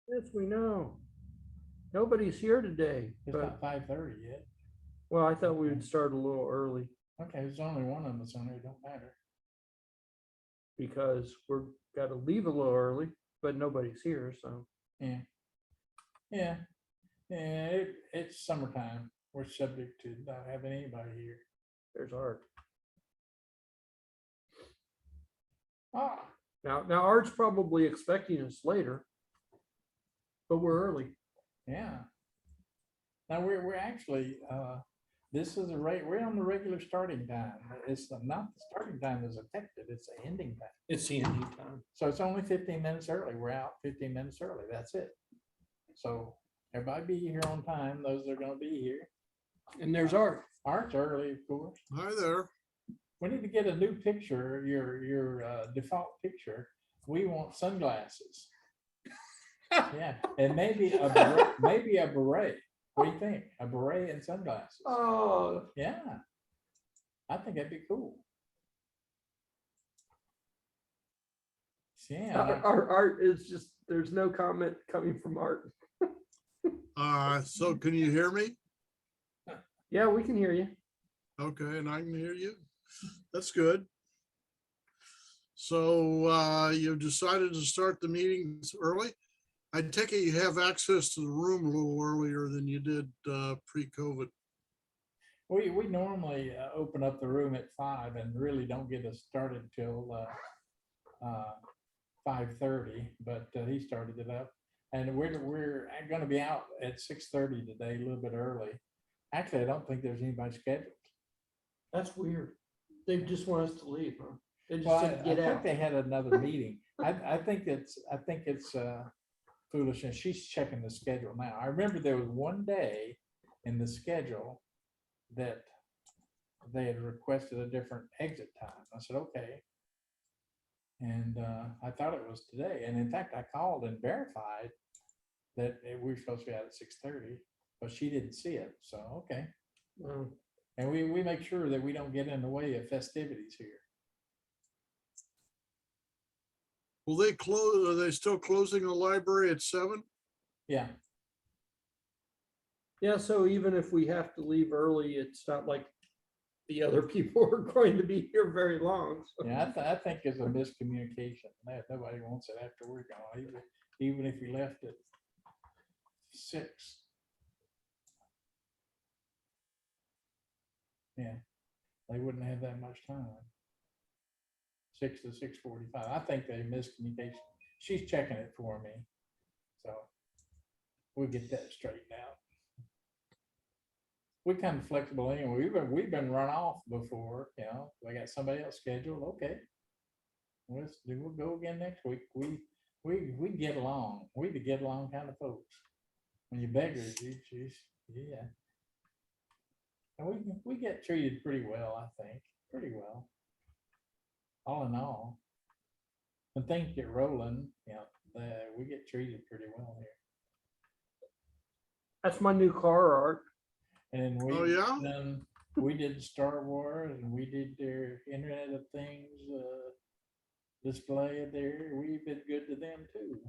Yes, we know. Nobody's here today, It's but, not 5:30 yet. well, I thought we would start a little early Okay, there's only one of us on there, it don't matter. because we're got to leave a little early, but nobody's here, so. Yeah. Yeah. Yeah, it's summertime. We're subject to not having anybody here. There's Art. Ah, Now Art's probably expecting us later, but we're early. yeah. Now we're actually, this is we're on the regular starting time. It's not the starting time is affected, it's the ending time. It's the ending time. So it's only 15 minutes early. We're out 15 minutes early. That's it. So everybody be here on time, those that are gonna be here. And there's Art. Art's early, of course. Hi there. We need to get a new picture, your default picture. We want sunglasses. Yeah, and maybe a beret, maybe a beret. What do you think? A beret and sunglasses. Oh, Yeah, I think that'd be cool. Yeah, Art is just, there's no comment coming from Art. So can you hear me? Yeah, we can hear you. Okay, and I can hear you. That's good. So you've decided to start the meetings early. I take it you have access to the room a little earlier than you did pre-COVID. we normally open up the room at 5 and really don't get us started till 5:30, but he started it up. And we're going to be out at 6:30 today, a little bit early. Actually, I don't think there's anybody scheduled. That's weird. They just want us to leave, huh? They just Well, said I get think out. they had another meeting. I think it's foolishness. She's checking the schedule now. I remember there was one day in the schedule that they had requested a different exit time. I said, okay. And I thought it was today. And in fact, I called and verified that we were supposed to be out at 6:30, but she didn't see it. So, okay. Well, And we make sure that we don't get in the way of festivities here. Will they close? Are they still closing the library at 7? Yeah. yeah, so even if we have to leave early, it's not like the other people are going to be here very long. So. Yeah, I think it's a miscommunication. Nobody wants it after we're gone, even if we left at 6. Yeah, they wouldn't have that much time. 6 to 6:45. I think they miscommunication. She's checking it for me, so we'll get that straightened out. We're kind of flexible anyway. We've been run off before, you know. We got somebody else scheduled. Okay, we'll go again next week. We get along. We the get along kind of folks. When you beggars, yeah. And we get treated pretty well, I think, pretty well. All in all, when things get rolling, you know, we get treated pretty well here. That's my new car, Art. And Oh, yeah? we did Star Wars, and we did their Internet of Things display there. We've been good to them too.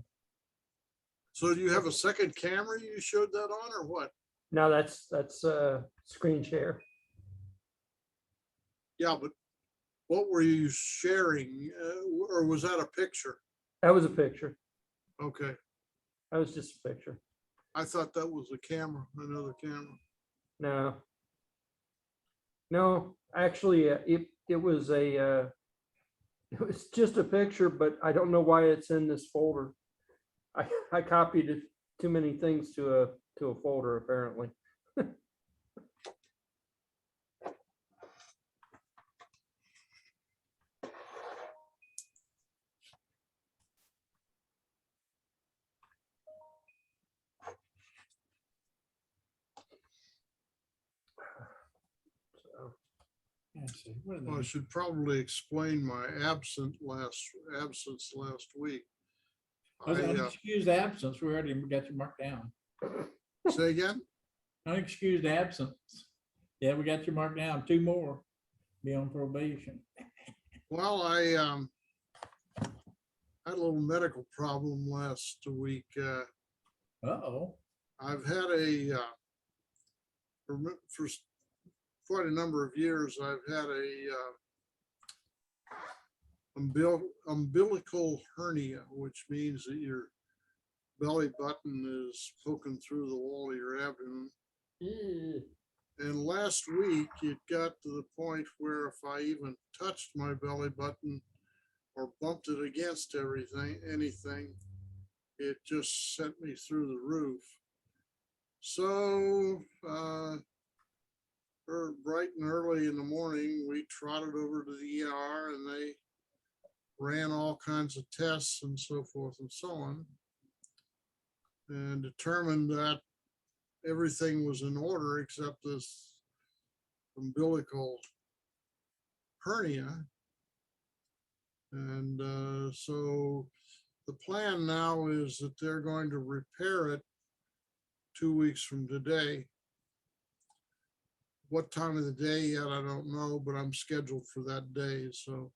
So do you have a second camera you showed that on or what? No, that's screen share. Yeah, but what were you sharing? Or was that a picture? That was a picture. Okay. That was just a picture. I thought that was a camera, another camera. No, actually, it was it was just a picture, but I don't know why it's in this folder. I copied it, too many things to a folder apparently. Let's see, what are Well, I they? should probably explain my absence last week. Was I, unexcused absence. We already got you marked down. say again? Unexcused absence. Yeah, we got you marked down. 2 more. Be on probation. Well, I had a little medical problem last week. Uh-oh. I've had for quite a number of years, I've had umbilical hernia, which means that your belly button is poking through the wall of your abdomen. Eh, And last week, it got to the point where if I even touched my belly button or bumped it against anything, it just sent me through the roof. So, bright and early in the morning, we trotted over to the ER and they ran all kinds of tests and so forth and so on, and determined that everything was in order except this umbilical hernia. And so the plan now is that they're going to repair it 2 weeks from today. What time of the day yet, I don't know, but I'm scheduled for that day. So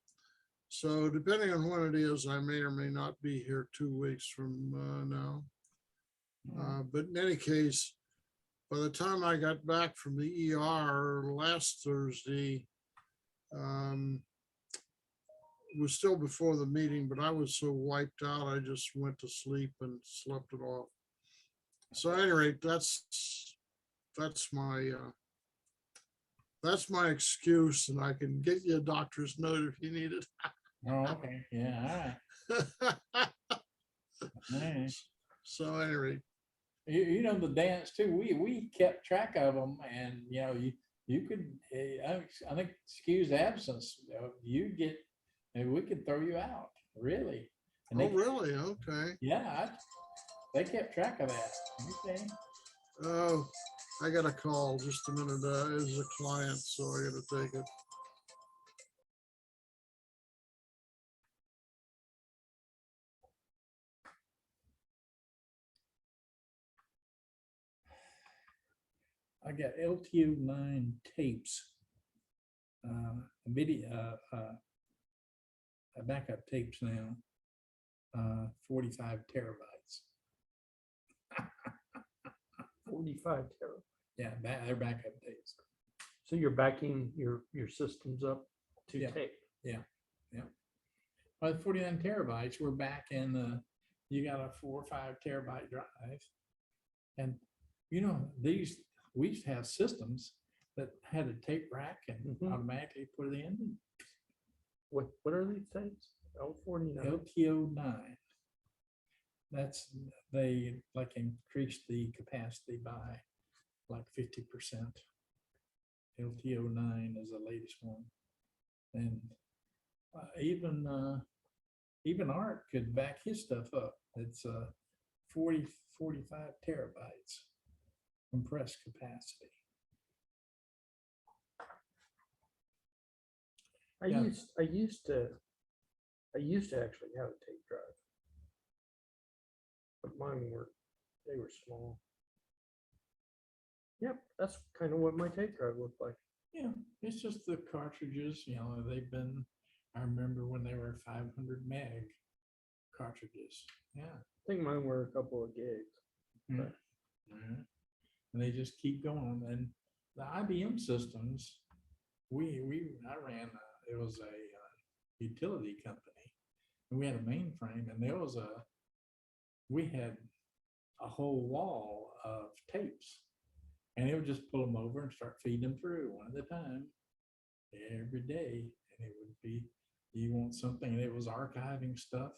depending on when it is, I may or may not be here 2 weeks from now. But in any case, by the time I got back from the ER last Thursday, it was still before the meeting, but I was so wiped out, I just went to sleep and slept it off. So at any rate, that's my excuse, and I can get you a doctor's note if you need it. Oh, okay. Yeah, all right. So at any rate, You know, the dance too, we kept track of them, and you could, I think, excuse absence, you get, maybe we could throw you out, really. And oh, really? Okay. Yeah, they kept track of that. Okay. Oh, I got a call just a minute. As a client, so I got to take it. I got LTO9 tapes, video, backup tapes now, 45 terabytes. 45 terabytes. Yeah, they're backup tapes. So you're backing your systems up to Yeah. tape. Well, 49 terabytes, we're back in you got a 4 or 5 terabyte drive. And we used to have systems that had a tape rack and Mhm. automatically put it in. What are these things? L49. LTO9. They like increased the capacity by like 50%. LTO9 is the latest one. And even Art could back his stuff up. It's 45 terabytes compressed capacity. I Yeah. used to actually have a tape drive, but they were small. Yep, that's kind of what my tape drive looked like. Yeah, it's just the cartridges, I remember when they were 500 meg cartridges. Yeah. I think mine were a couple of gigs. Mhm. Mhm. And they just keep going. And the IBM systems, I ran, it was a utility company, and we had a mainframe, and we had a whole wall of tapes, and it would just pull them over and start feeding them through one at a time every day. And it would be, you want something, and it was archiving stuff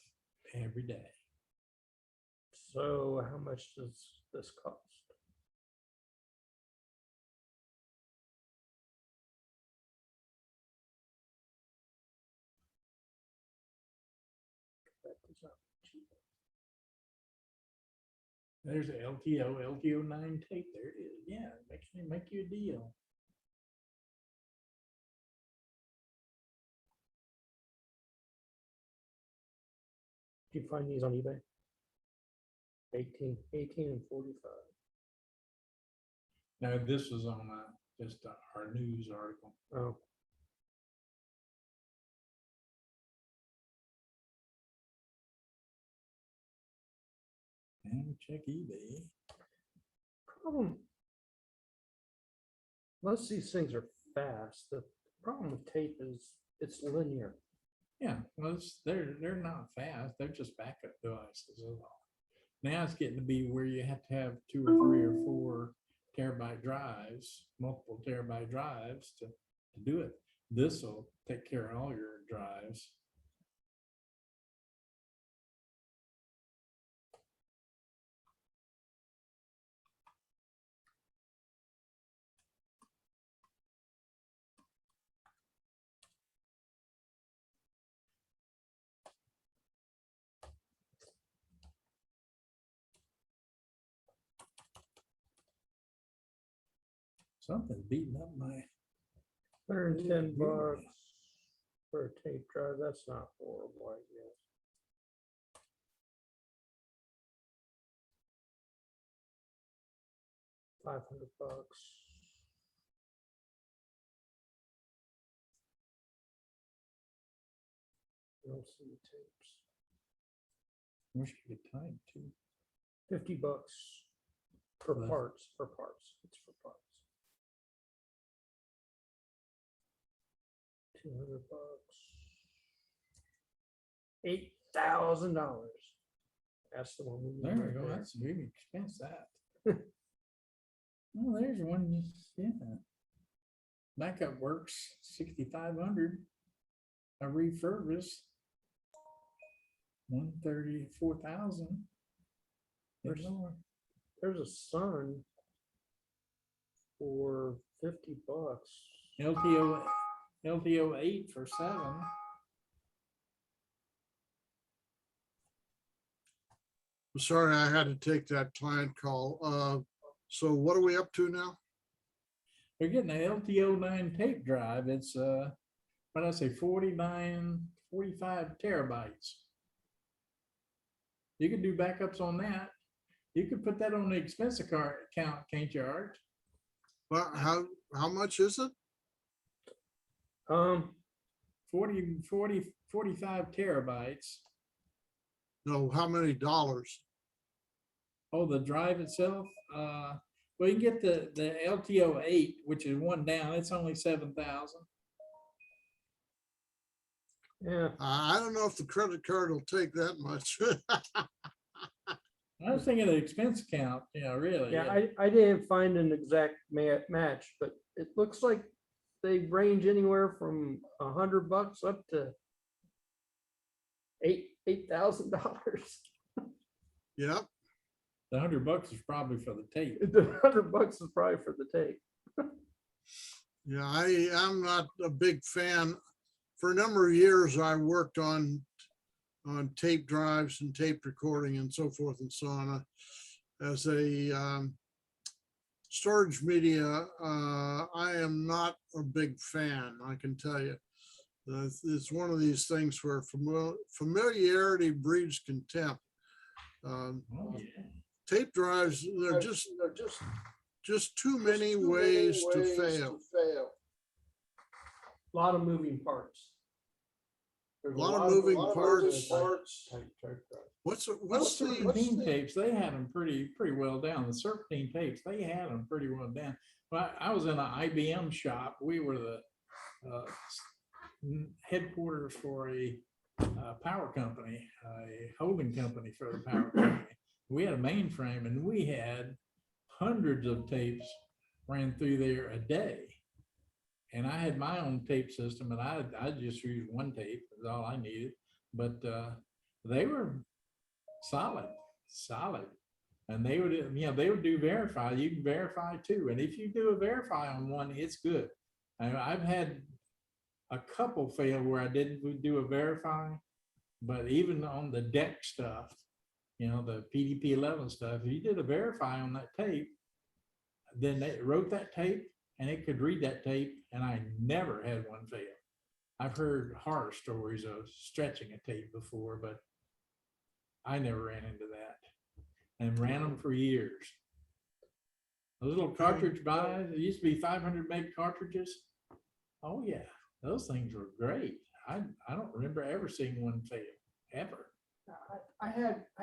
every day. So how much does this cost? That does not cheap. There's a LTO9 tape. There it is. Yeah, make you a deal. Do you find these on eBay? 18 and 45. Now, this was on just our news article. Oh, And check eBay. Problem. Most of these things are fast. The problem with tape is it's linear. Yeah, well, they're not fast. They're just backup devices. That's all. Now it's getting to be where you have to have 2 or 3 or 4 terabyte drives, multiple terabyte drives to do it. This will take care of all your drives. Something's beating up my. 110 Yeah. bucks for a tape drive. That's not horrible, I guess. $500. I don't see the tapes. Wish you could type too. 50 bucks for Well, parts, for parts. It's for parts. 200 bucks. $8,000. That's the one we need. There right we go. there. That's a big expense. That. Oh, there's one. Yeah. Backup works 6,500. A refurbish 134,000. There's a Sun for 50 bucks. LTO 8 for 7. I'm sorry, I had to take that client call. So what are we up to now? They're getting an LTO 9 tape drive. It's what did I say, 45 terabytes. You can do backups on that. You could put that on the expense account, can't you, Art? Well, how much is it? 45 terabytes. No, how many dollars? Oh, the drive itself? Well, you can get the LTO 8, which is one down. It's only 7,000. Yeah. I don't know if the credit card will take that much. I was thinking of the expense account, really. Yeah, I didn't find an exact match, but it looks like they range anywhere from $100 up to $8,000. Yep. The $100 is probably for the tape. The $100 is probably for the tape. Yeah, I'm not a big fan. For a number of years, I worked on tape drives and tape recording and so forth and so on. As a storage media, I am not a big fan, I can tell you. It's one of these things where familiarity breeds contempt. Oh, yeah. Tape drives, they're just too many ways to fail. A lot of moving parts. There's A lot of moving parts. What's Well, the serpentine tapes, they had them pretty well down. The serpentine tapes, they had them pretty well down. But I was in an IBM shop. We were the headquarters for a power company, a holding company for the power company. We had a mainframe and we had hundreds of tapes ran through there a day. And I had my own tape system and I just used one tape, is all I needed. But they were solid. And they would, they would do verify. You can verify too. And if you do a verify on one, it's good. And I've had a couple fail where I didn't do a verify, but even on the deck stuff, the PDP-11 stuff, if you did a verify on that tape, then they wrote that tape and it could read that tape, and I never had one fail. I've heard horror stories of stretching a tape before, but I never ran into that and ran them for years. A little cartridge buys, it used to be 500 meg cartridges. Oh yeah, those things were great. I don't remember ever seeing one fail, ever. I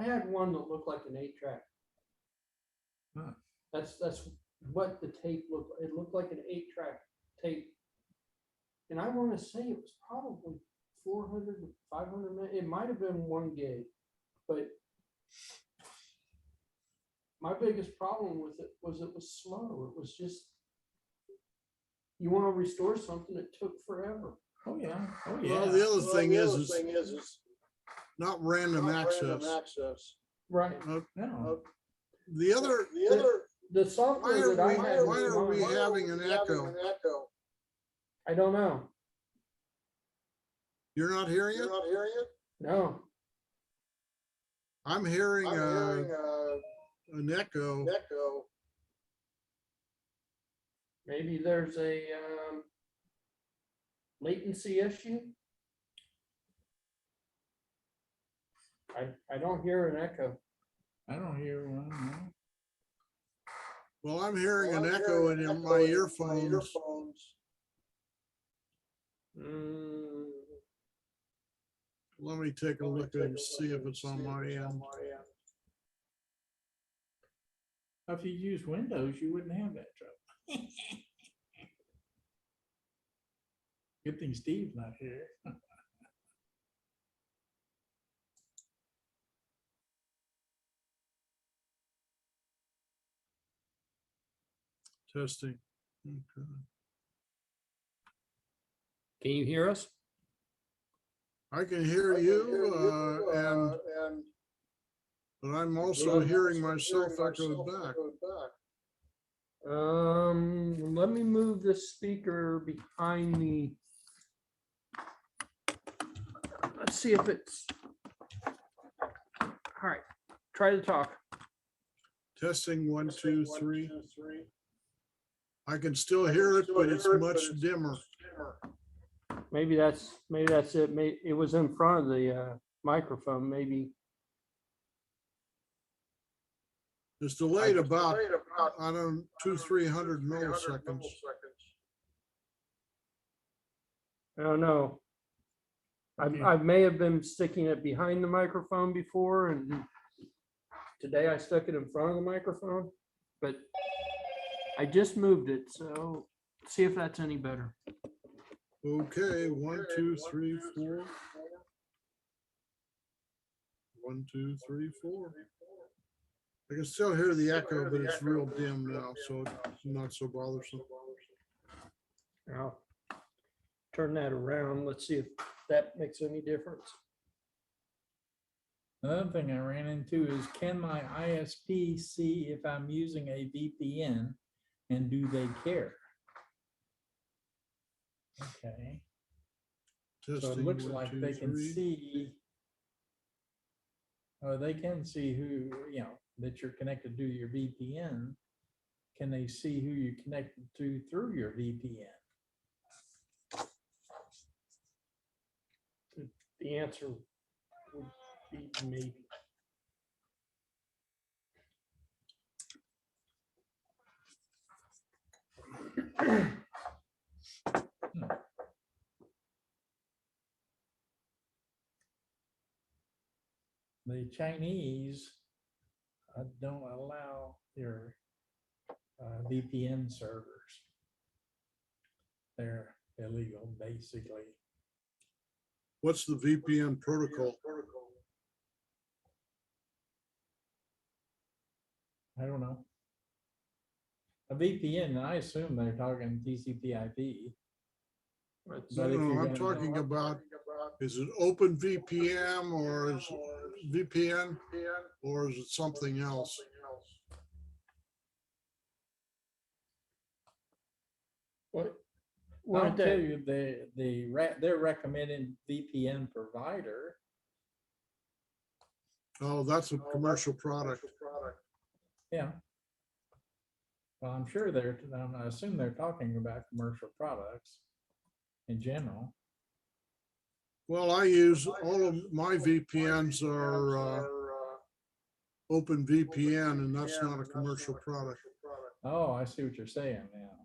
had one that looked like an 8-track. Huh. That's what the tape looked. It looked like an 8-track tape. And I want to say it was probably 400 to 500 meg. It might have been 1 gig, but my biggest problem with it was slow. It was just, you want to restore something, it took forever. Oh, yeah. Oh, Well, yeah. the other thing is not random access. Right. No. The software that I had. Why was are we fine. having an echo? I don't know. You're not hearing it? No. I'm hearing an echo. Maybe there's a latency issue. I don't hear an echo. I don't hear one. No. Well, I'm hearing an echo in my earphones. Mm, Let me take a look and see if it's on my end. If you use Windows, you wouldn't have that trouble. Good thing Steve's not here. Testing. Okay. Can you hear us? I can hear you, but I'm also hearing myself echoed back. Let me move this speaker behind the. Let's see if it's. All right, try to talk. Testing 1, 2, 3. I can still hear it, but it's much dimmer. Maybe that's it. It was in front of the microphone, maybe. It's delayed about, I don't, 200-300 milliseconds. I don't know. I may have been sticking it behind the microphone before, and today I stuck it in front of the microphone, but I just moved it, so see if that's any better. Okay, 1, 2, 3, 4. 1, 2, 3, 4. I can still hear the echo, but it's real dim now, so it's not so bothersome. I'll turn that around. Let's see if that makes any difference. Another thing I ran into is, can my ISP see if I'm using a VPN and do they care? Okay. So it Testing looks 1, like 2, they can 3. see, or they can see who, that you're connected to your VPN. Can they see who you're connected to through your VPN? The answer would be maybe. The Chinese don't allow your VPN servers. They're illegal, basically. What's the VPN protocol? I don't know. A VPN, I assume they're talking TCP/IP. But No, if you're I'm gonna- talking about, is it Open VPN or is it VPN or is it something else? I'll tell you, they're recommending VPN provider. Oh, that's a commercial product. Yeah. Well, I'm sure I assume they're talking about commercial products in general. Well, I use, all of my VPNs are Open VPN, and that's not a commercial product. Oh, I see what you're saying now.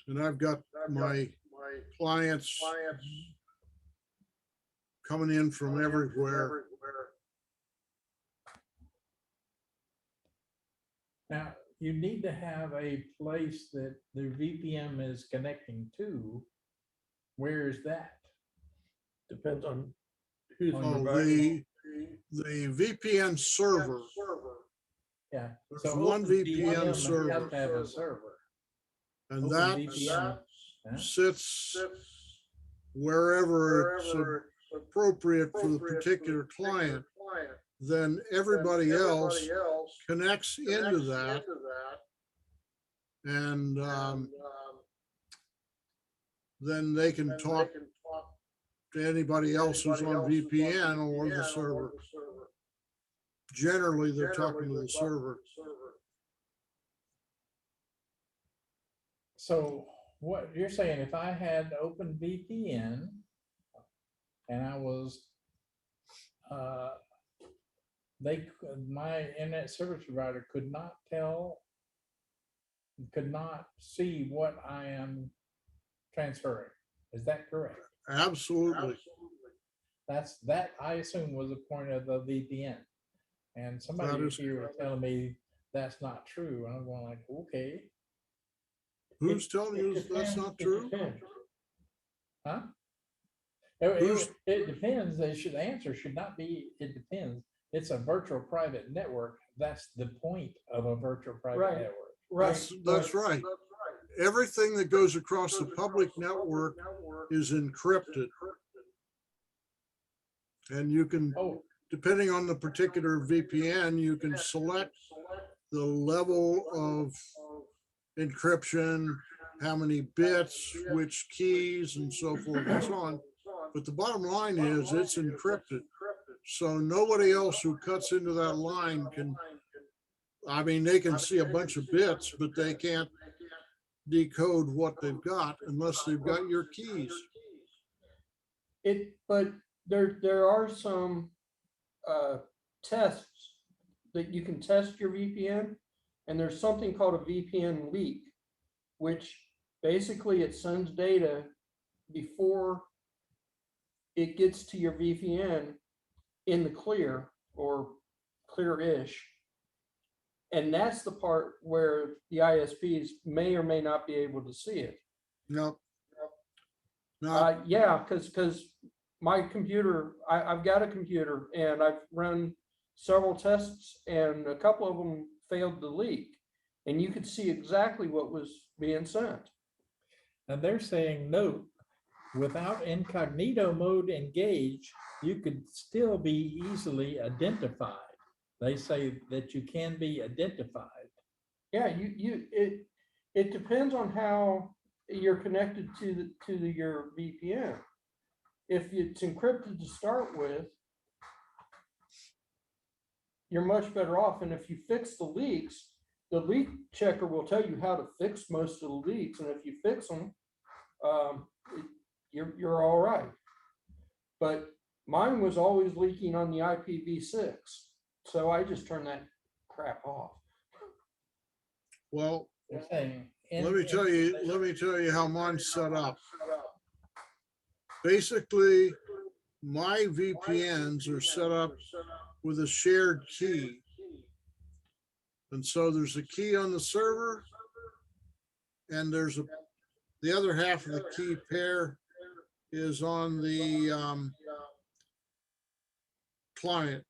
And I've got my clients coming in from everywhere. Now, you need to have a place that the VPN is connecting to. Where is that? Depends on who's Oh, providing. The VPN server, Yeah. There's one VPN has server. to have a server. and Open that VPN, huh? sits wherever it's appropriate for the particular client. Then everybody else connects into that. And then they can talk to anybody else who's on VPN or the server. Generally, they're talking to the server. So what you're saying, if I had open VPN and I was, my internet service provider could not see what I am transferring. Is that correct? Absolutely. That I assume was the point of the VPN. And somebody That is here was telling me that's not true. And I'm going like, okay. Who's telling you that's not true? Huh? Who's- It depends. The answer should not be, it depends. It's a virtual private network. That's the point of a virtual private Right. network. Right. That's right. Everything that goes across the public network is encrypted. And you can, Oh, depending on the particular VPN, you can select the level of encryption, how many bits, which keys, and so forth and so on. But the bottom line is it's encrypted. So nobody else who cuts into that line can, I mean, they can see a bunch of bits, but they can't decode what they've got unless they've got your keys. But there are some tests that you can test your VPN, and there's something called a VPN leak, which basically it sends data before it gets to your VPN in the clear or clear-ish. And that's the part where the ISPs may or may not be able to see it. No. No, Yeah, because my computer, I've got a computer and I've run several tests and a couple of them failed to leak. And you could see exactly what was being sent. and they're saying, note, without incognito mode engaged, you could still be easily identified. They say that you can be identified. Yeah, it depends on how you're connected to your VPN. If it's encrypted to start with, you're much better off. And if you fix the leaks, the leak checker will tell you how to fix most of the leaks. And if you fix them, you're all right. But mine was always leaking on the IPv6. So I just turned that crap off. well, They're saying. let me tell you how mine's set up. Basically, my VPNs are set up with a shared key. And so there's a key on the server, and there's the other half of the key pair is on the client.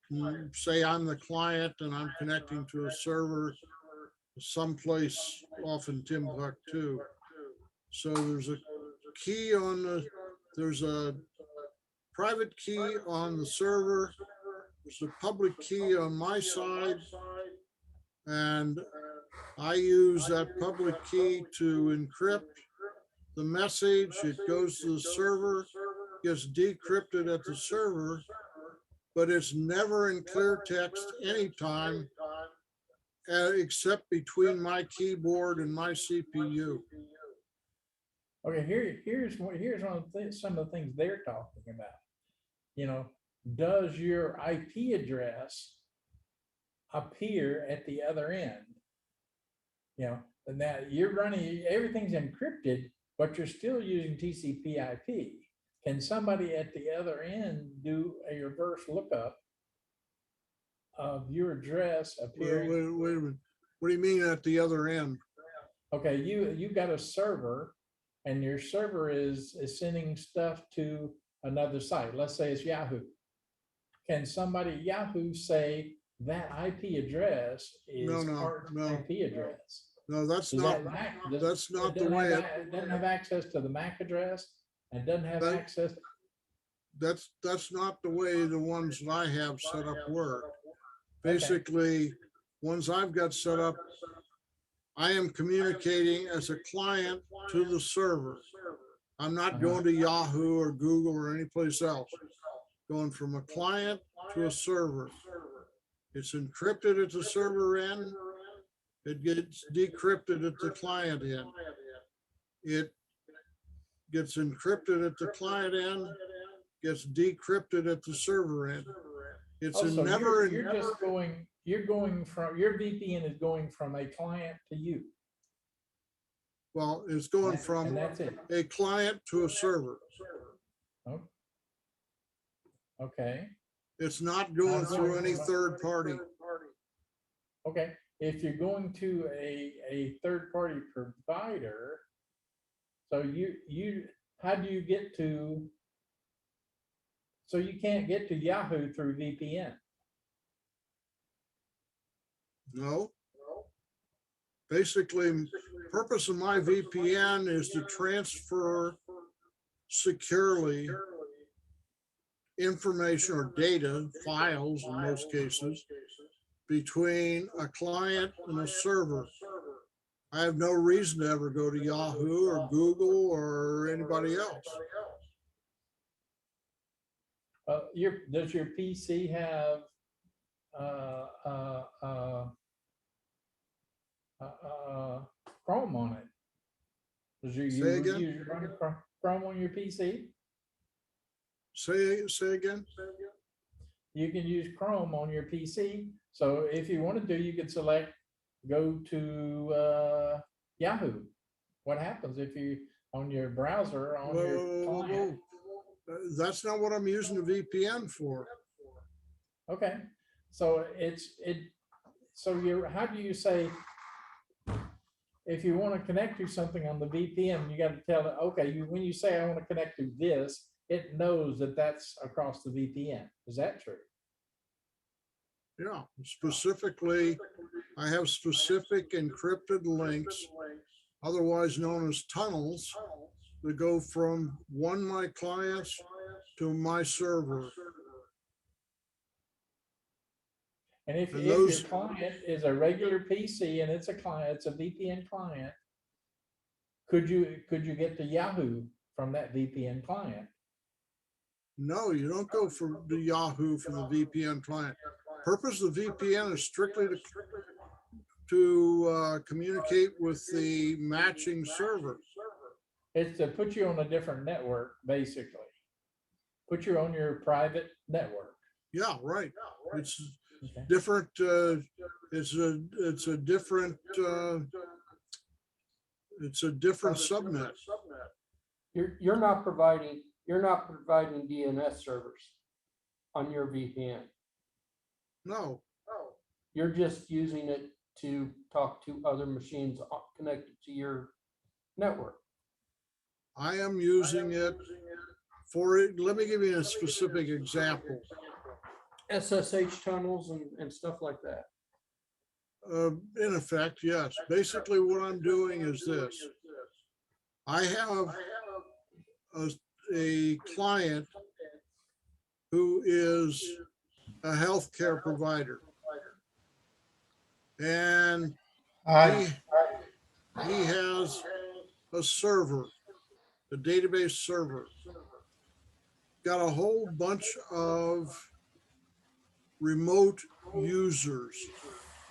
Say I'm the client and I'm connecting to a server someplace off in Timbuktu. So there's a key there's a private key on the server. There's a public key on my side. And I use that public key to encrypt the message. It goes to the server, gets decrypted at the server, but it's never in clear text anytime except between my keyboard and my CPU. Okay, here's one of some of the things they're talking about. You know, does your IP address appear at the other end? You know, and that you're running, everything's encrypted, but you're still using TCP/IP. can somebody at the other end do a reverse lookup of your address Wait, appearing? wait a minute. What do you mean at the other end? Okay, you got a server and your server is sending stuff to another site. Let's say it's Yahoo. Can somebody at Yahoo say that IP address is No, part no. IP address? No, that's Does not, that Mac, does- that's not it the doesn't way have it, it doesn't have access to the MAC address and doesn't have That- access. that's not the way the ones that I have set up work. Basically, ones I've got set up, I am communicating as a client to the server. I'm not going to Yahoo or Google or anyplace else. Going from a client to a server. It's encrypted at the server end. It gets decrypted at the client end. It gets encrypted at the client end, gets decrypted at the server end. It's Also, never, you're just going, you're going from, your VPN is going from a client to you. well, it's going And from that's it. a client to a server. Oh. Okay, It's not going through any third party. okay. If you're going to a third-party provider, so how do you get to, so you can't get to Yahoo through VPN? No. Basically, purpose of my VPN is to transfer securely information or data, files in most cases, between a client and a server. I have no reason to ever go to Yahoo or Google or anybody else. Does your PC have Chrome on it? Does Say again? you run Chrome on your PC? Say again? You can use Chrome on your PC. So if you wanted to, you could select, go to Yahoo. What happens if you, on your browser, on your client? That's not what I'm using the VPN for. Okay, so how do you say, if you want to connect to something on the VPN, you got to tell it, okay, when you say I want to connect to this, it knows that that's across the VPN. Is that true? Yeah, specifically, I have specific encrypted links, otherwise known as tunnels, that go from one of my clients to my server. And if And your those- client is a regular PC and it's a client, it's a VPN client, could you get to Yahoo from that VPN client? No, you don't go for the Yahoo for the VPN client. Purpose of the VPN is strictly to communicate with the matching server. It's to put you on a different network, basically. Put you on your private network. Yeah, right. It's Okay. different. It's a different. It's a different subnet. You're not providing DNS servers on your VPN. No, You're just using it to talk to other machines connected to your network. I am using it for it. Let me give you a specific example. SSH tunnels and stuff like that. In effect, yes. Basically, what I'm doing is this. I have a client who is a healthcare provider. And he has a server, a database server. Got a whole bunch of remote users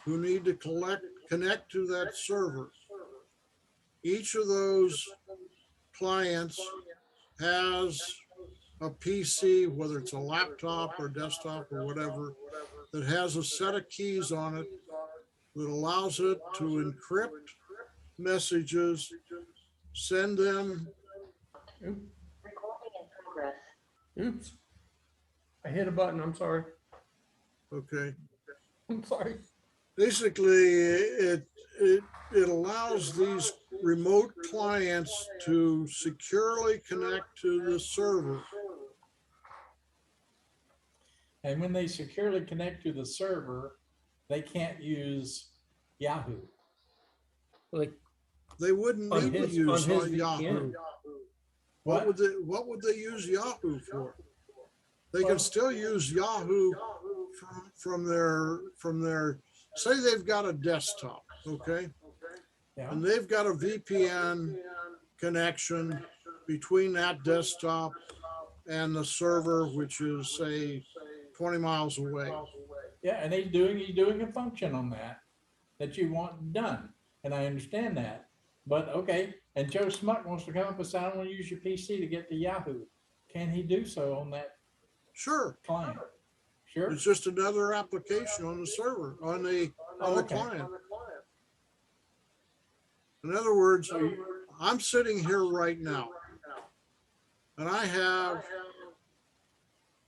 who need to connect to that server. Each of those clients has a PC, whether it's a laptop or desktop or whatever, that has a set of keys on it that allows it to encrypt messages, send them Oops. I hit a button. I'm sorry. Okay. I'm sorry. Basically, it allows these remote clients to securely connect to the server. And when they securely connect to the server, they can't use Yahoo. Like They wouldn't on need to his use VPN. Yahoo. What? What would they use Yahoo for? They can still use Yahoo from their, say they've got a desktop, okay? Yeah. And they've got a VPN connection between that desktop and the server, which is say 20 miles away. Yeah, and he's doing a function on that you want done. And I understand that. But okay, and Joe Smuck wants to come up and say, I want to use your PC to get to Yahoo. Can he do so on that Sure, client? Sure. it's just another application on the server, on the Okay. client. In other words, I'm sitting here right now, and I have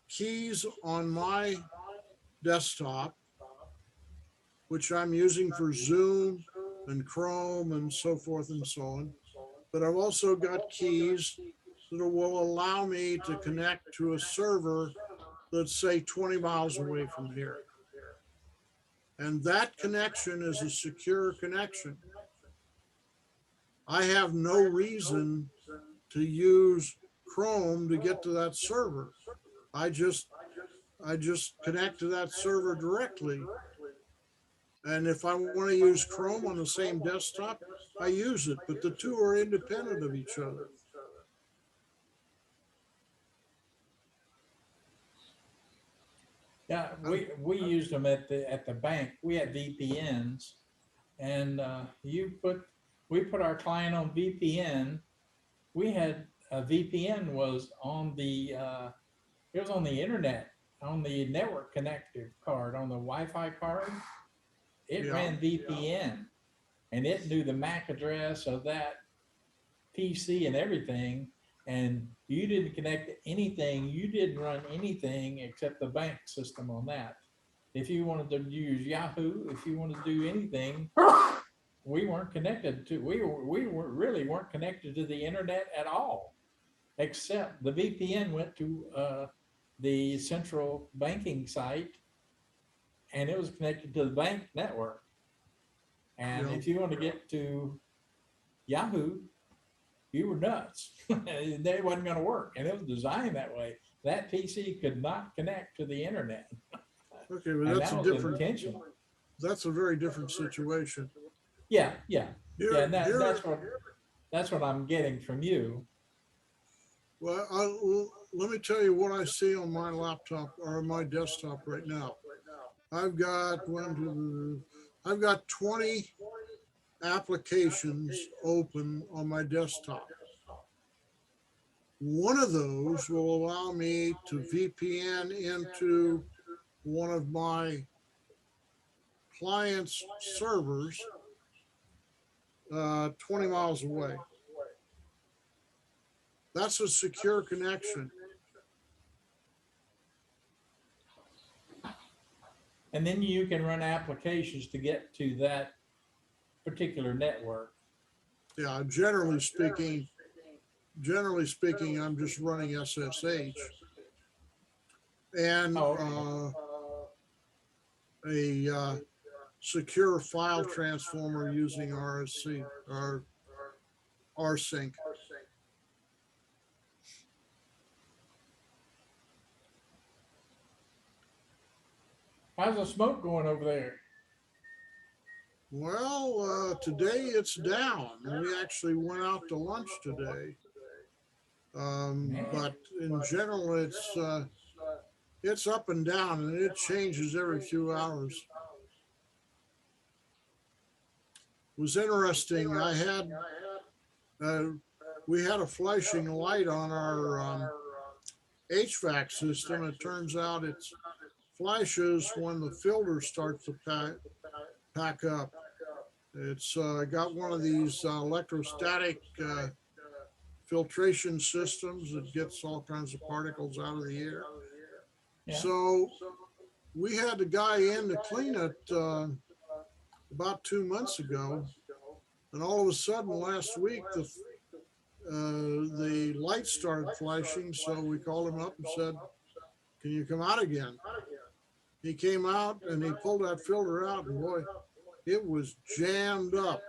keys on my desktop, which I'm using for Zoom and Chrome and so forth and so on. But I've also got keys that will allow me to connect to a server that's say 20 miles away from here. And that connection is a secure connection. I have no reason to use Chrome to get to that server. I just connect to that server directly. And if I want to use Chrome on the same desktop, I use it, but the two are independent of each other. Yeah, we used them at the bank. We had VPNs, and we put our client on VPN. We had a VPN was on the it was on the internet, on the network connected card, on the Wi-Fi card. It Yeah. ran VPN, and it knew the MAC address of that PC and everything. And you didn't connect to anything. You didn't run anything except the bank system on that. If you wanted to use Yahoo, if you wanted to do anything, we weren't connected to. We really weren't connected to the internet at all, except the VPN went to the central banking site, and it was connected to the bank network. And Yeah. if you want to get to Yahoo, you were nuts. They wasn't going to work, and it was designed that way. That PC could not connect to the internet. Okay, but And that's that a was different, intentional. that's a very different situation. Yeah. Here- And here- that's what I'm getting from you. Well, let me tell you what I see on my laptop or my desktop right now. I've got 20 applications open on my desktop. One of those will allow me to VPN into one of my client's servers 20 miles away. That's a secure connection. And then you can run applications to get to that particular network. Yeah, generally speaking, I'm just running SSH and a secure file transformer using RSC or rsync. How's the smoke going over there? Well, today it's down. We actually went out to lunch today. But in general, it's up and down, and it changes every few hours. It was interesting. We had a flashing light on our HVAC system. It turns out it flashes when the filter starts to pack up. It's got one of these electrostatic filtration systems that gets all kinds of particles out of the air. Yeah. So we had a guy in to clean it about 2 months ago. And all of a sudden last week, the lights started flashing. So we called him up and said, can you come out again? He came out and he pulled that filter out, and boy, it was jammed up.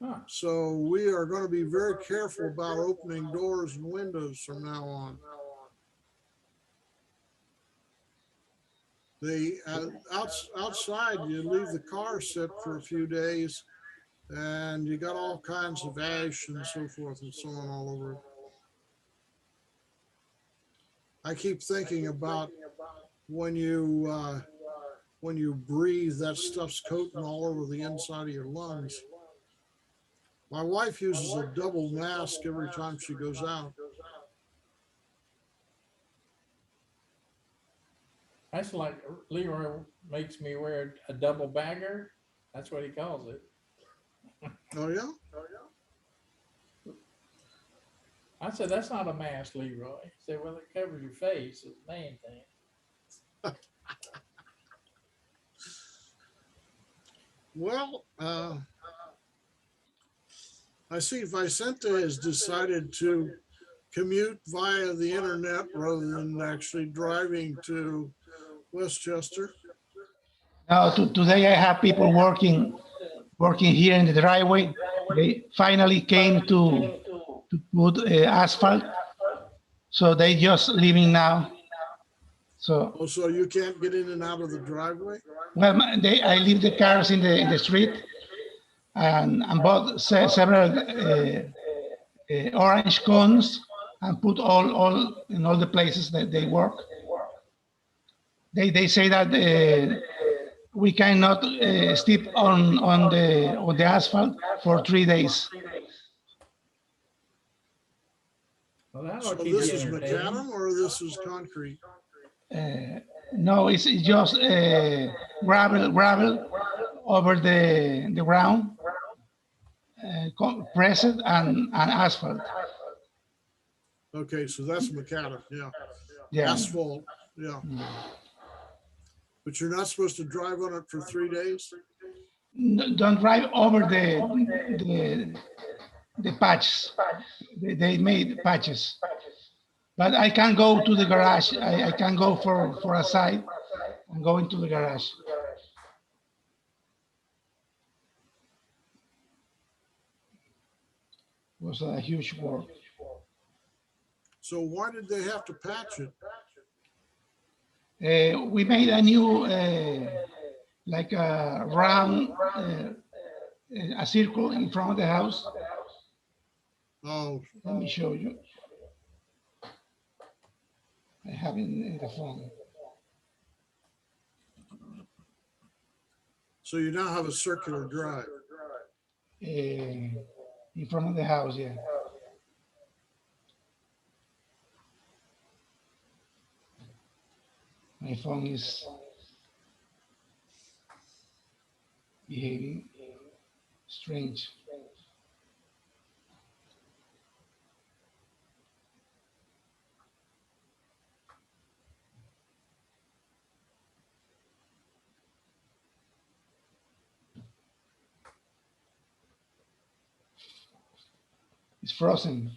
Huh. So we are going to be very careful about opening doors and windows from now on. Outside, you leave the car sit for a few days, and you got all kinds of ash and so forth and so on all over it. I keep thinking about when you breathe, that stuff's coating all over the inside of your lungs. My wife uses a double mask every time she goes out. That's like Leroy makes me wear a double bagger. That's what he calls it. Oh, yeah? I said, that's not a mask, Leroy. He said, well, it covers your face, it's the main thing. Well, I see Vicente has decided to commute via the internet rather than actually driving to Westchester. Now, today I have people working here in the driveway. They finally came to put asphalt, so they just leaving now. So, Oh, so you can't get in and out of the driveway? well, I leave the cars in the street, and bought several orange cones and put all in all the places that they work. They say that we cannot step on the asphalt for 3 days. Well, that'll So keep this you is entertained. macadam or this is concrete? No, it's just gravel over the ground, pressed and asphalt. Okay, so that's macadam, yeah. Yeah. Asphalt, yeah. But you're not supposed to drive on it for 3 days? Don't drive over the patches. They made patches. But I can go to the garage. I can go for a side and go into the garage. It was a huge work. So why did they have to patch it? We made a new, like a round, a circle in front of the house. Oh, Let me show you. I have it in the phone. so you now have a circular drive. In front of the house, yeah. My phone is behaving strange. It's frozen.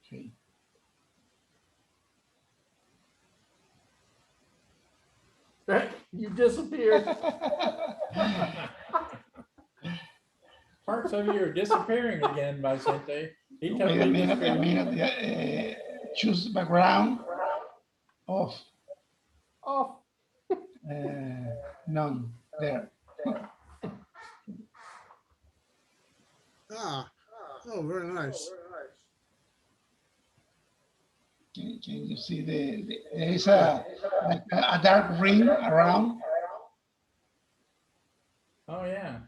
Okay. You disappeared. Parts of you are disappearing again, Vicente. He Wait a totally minute, disappeared. yeah, choose background off. Oh, None there. Ah, oh, very nice. Can you see there is a like a dark ring around? Oh, yeah.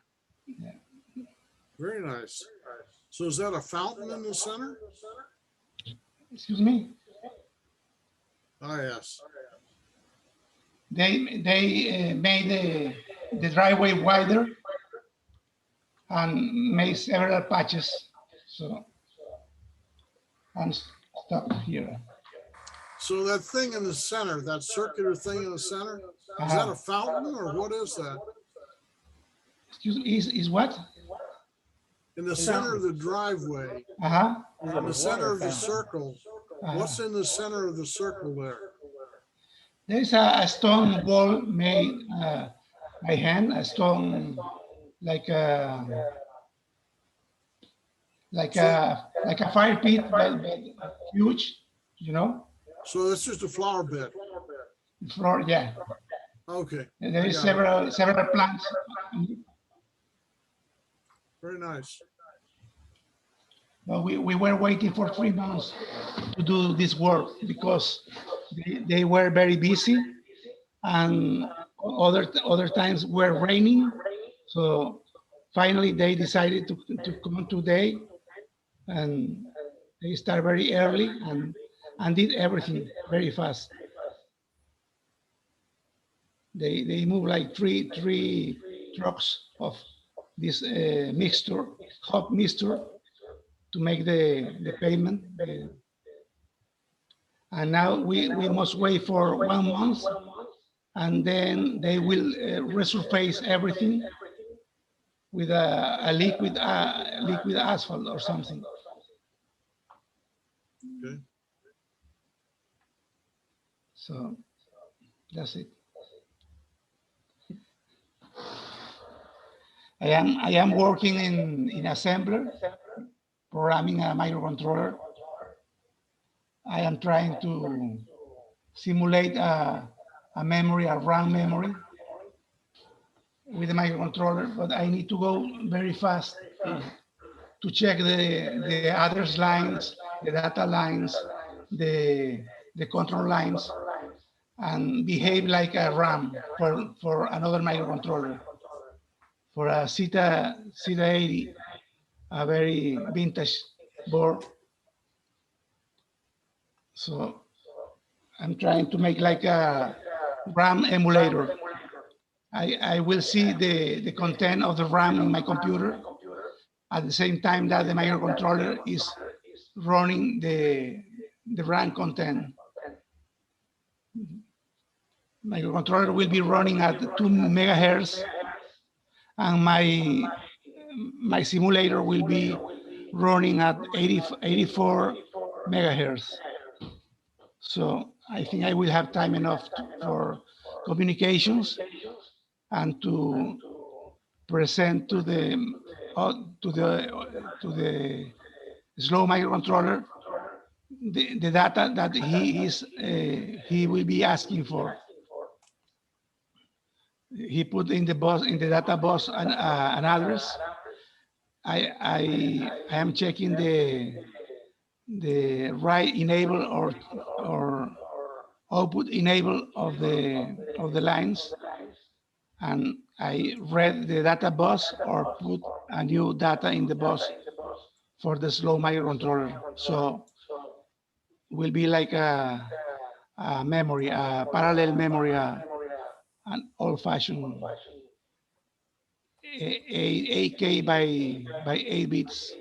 Very nice. So is that a fountain in the center? Excuse me. Ah, yes. They made the driveway wider. and made several patches. So I'm stuck here. So that thing in the center, that circular thing in the center, is that a fountain or what is that? Excuse me, is what? In the center of the driveway, Uh-huh. in the center of the Water fountain. circle, Uh-huh. what's in the center of the circle there? There's a stone wall made by hand, a stone like a fire pit, but huge, you know. So that's just a flower bed. Floor, yeah. Okay, And there I is got it. several plants. Very nice. But we were waiting for 3 months to do this work because they were very busy, and other times were raining. So finally they decided to come today, and they start very early and did everything very fast. They move like three trucks of this mixture, hot mixture, to make the payment. And now we must wait for 1 month, and then they will resurface everything with a liquid asphalt or something. Okay. So that's it. I am working in assembler, programming a microcontroller. I am trying to simulate a memory, a RAM memory with the microcontroller, but I need to go very fast to check the address lines, the data lines, the control lines, and behave like a RAM for another microcontroller, for a Zeta 80, a very vintage board. So I'm trying to make like a RAM emulator. I will see the content of the RAM in my computer at the same time that the microcontroller is running the RAM content. Microcontroller will be running at 2 megahertz, and my simulator will be running at 84 megahertz. So I think I will have time enough for communications and to present to the slow microcontroller the data that he will be asking for. He put in the data bus an address. I am checking the right enable or output enable of the lines, and I read the data bus or put a new data in the bus for the slow microcontroller. So will be like a memory, a parallel memory, an old-fashioned 8K by 8 bits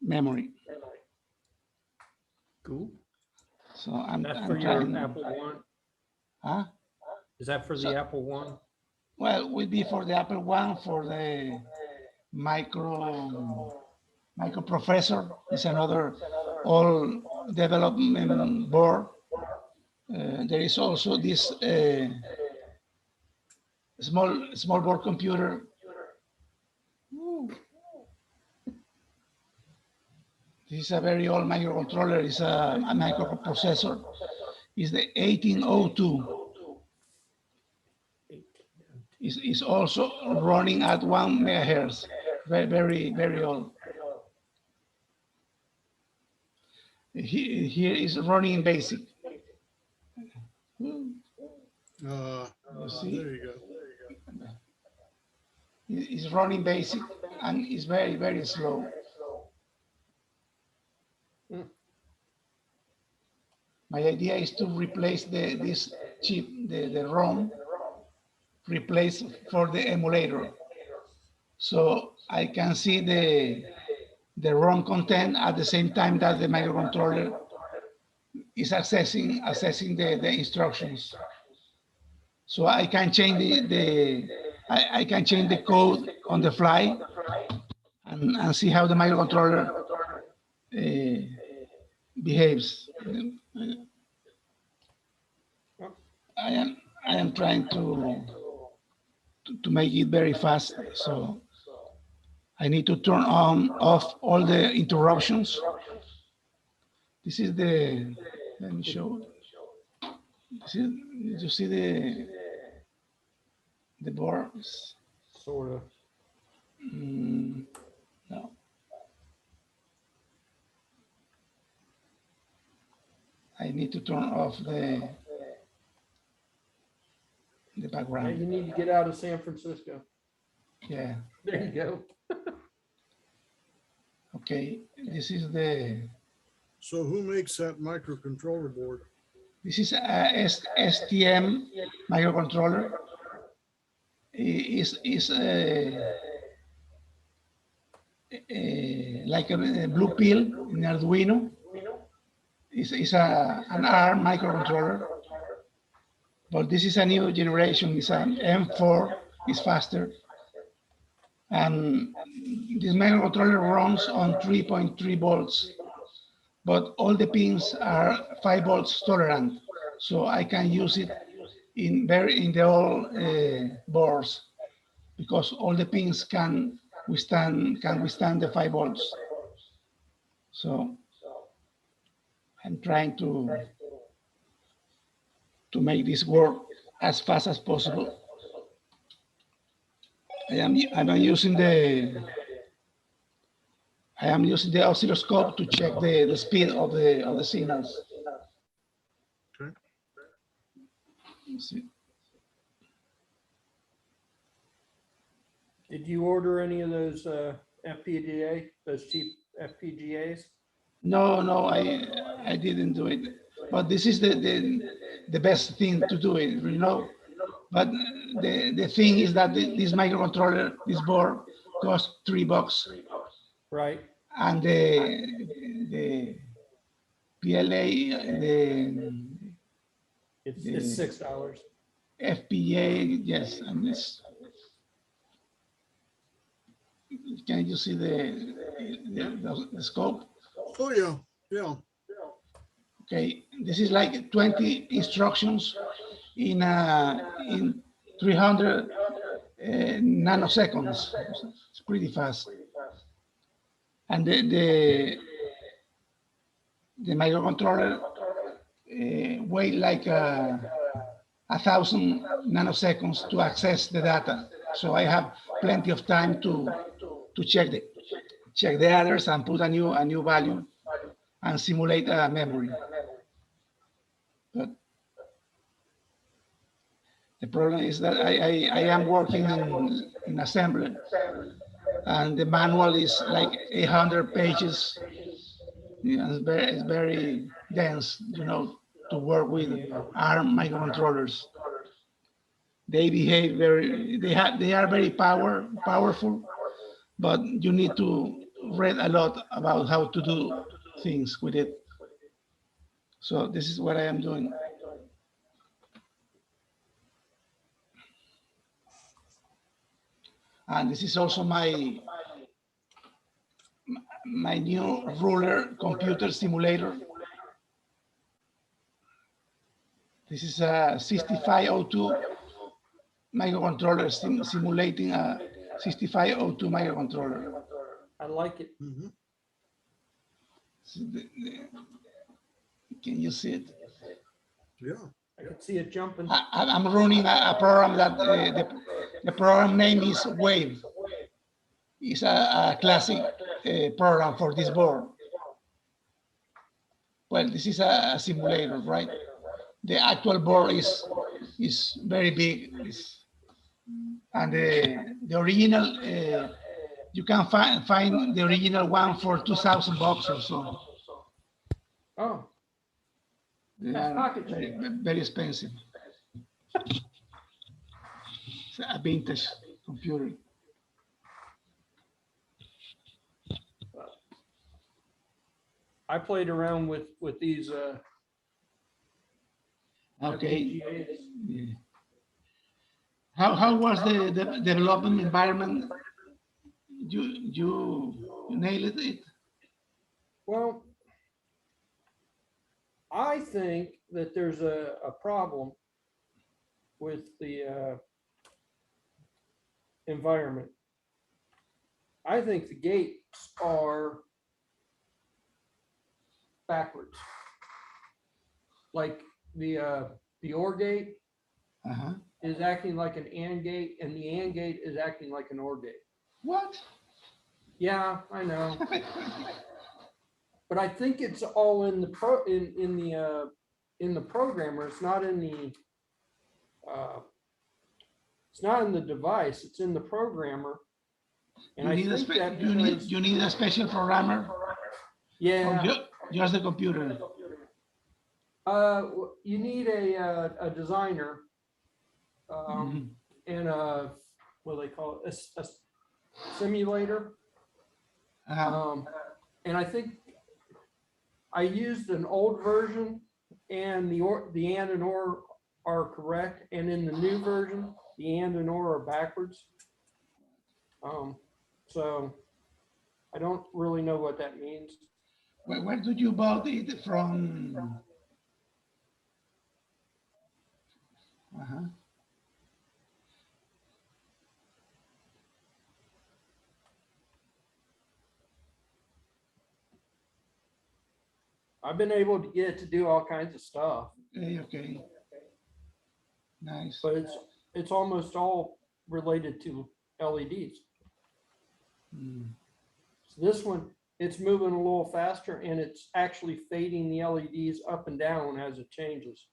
memory. Cool. So I'm For your trying. Apple One? Huh? Is that for the Apple One? Well, will be for the Apple One, for the microprocessor. Is another all development board. There is also this small board computer. This is a very old microcontroller. It's a microprocessor. It's the 1802. It's also running at 1 megahertz. Very old. Here is running in BASIC. You see? There you go. It's running BASIC, and it's very slow. My idea is to replace this chip, the ROM, replace for the emulator. so I can see the ROM content at the same time that the microcontroller is assessing the instructions. So I can change I can change the code on the fly and see how the microcontroller behaves. I am trying to make it very fast. So I need to turn on off all the interruptions. This is let me show. You see the board? Sort of. No. I need to turn off the Yeah, background. you need to get out of San Francisco. Yeah. There you go. Okay. This is So who makes that microcontroller board? this is a STM microcontroller. Is like a blue pill in Arduino. It's an ARM microcontroller, but this is a new generation. It's an M4. It's faster, and this microcontroller runs on 3.3 volts, but all the pins are 5 volts tolerant, so I can use it in the all boards because all the pins can withstand the 5 volts. So I'm trying to make this work as fast as possible. I am using the oscilloscope to check the speed of the signals. Okay. Let's see. Did you order any of those FPGA, those cheap FPGAs? No, I didn't do it. But this is the best thing to do it, you know. But the thing is that this microcontroller, this board, costs $3, Right. and the PLA, It's $6. FPGA, yes, and this. Can you see the scope? Oh, yeah, yeah. Okay, this is like 20 instructions in 300 nanoseconds. It's pretty fast. And the microcontroller wait like 1,000 nanoseconds to access the data. So I have plenty of time to check the address and put a new value and simulate a memory. But the problem is that I am working in assembly, and the manual is like 800 pages. Yeah, it's very dense, you know, to work with ARM microcontrollers. They behave they are very powerful, but you need to read a lot about how to do things with it. So this is what I am doing. And this is also my new ruler computer simulator. This is a 6502 microcontroller simulating a 6502 microcontroller. I like it. Mhm. So can you see it? Yeah. I can see it jumping. I'm running a program that the program name is Wave. It's a classic program for this board. Well, this is a simulator, right? The actual board is very big, and the original you can find the original one for $2,000 or so. Oh, They that's are pocket very, change. very expensive. It's a vintage computer. I played around with these Okay. FPGAs. Yeah. How was the development environment? You nailed it. Well, I think that there's a problem with the environment. I think the gates are backwards. Like the OR gate Uh-huh. is acting like an AND gate, and the AND gate is acting like an OR gate. What? Yeah, I know. But I think it's all in the in the programmer. It's not in the device. It's in the programmer. And You I need a think that you need a special programmer, or yeah, just the computer. you need a designer Mhm. and what do they call it, a simulator. Uh-huh. And I think I used an old version, and the and or are correct, and in the new version, the and or are backwards. So I don't really know what that means. Where did you bought it from? Uh-huh. I've been able to get it to do all kinds of stuff, Okay, okay. Nice. but it's almost all related to LEDs. Mm. So this one, it's moving a little faster, and it's actually fading the LEDs up and down as it changes.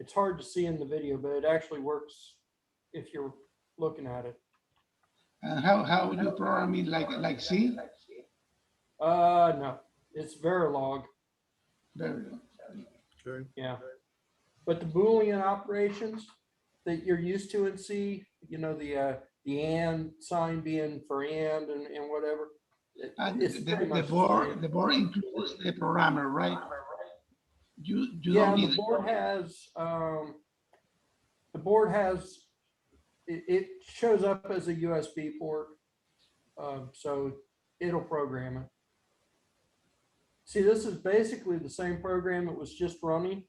It's hard to see in the video, but it actually works if you're looking at it. And how you program it like C? No, it's Verilog, Very good. Okay. yeah. But the Boolean operations that you're used to in C, you know, the and sign being for and whatever. And It's pretty much the board includes the programmer, right? You yeah, don't need the board has it shows up as a USB port, so it'll program it. See, this is basically the same program that was just running,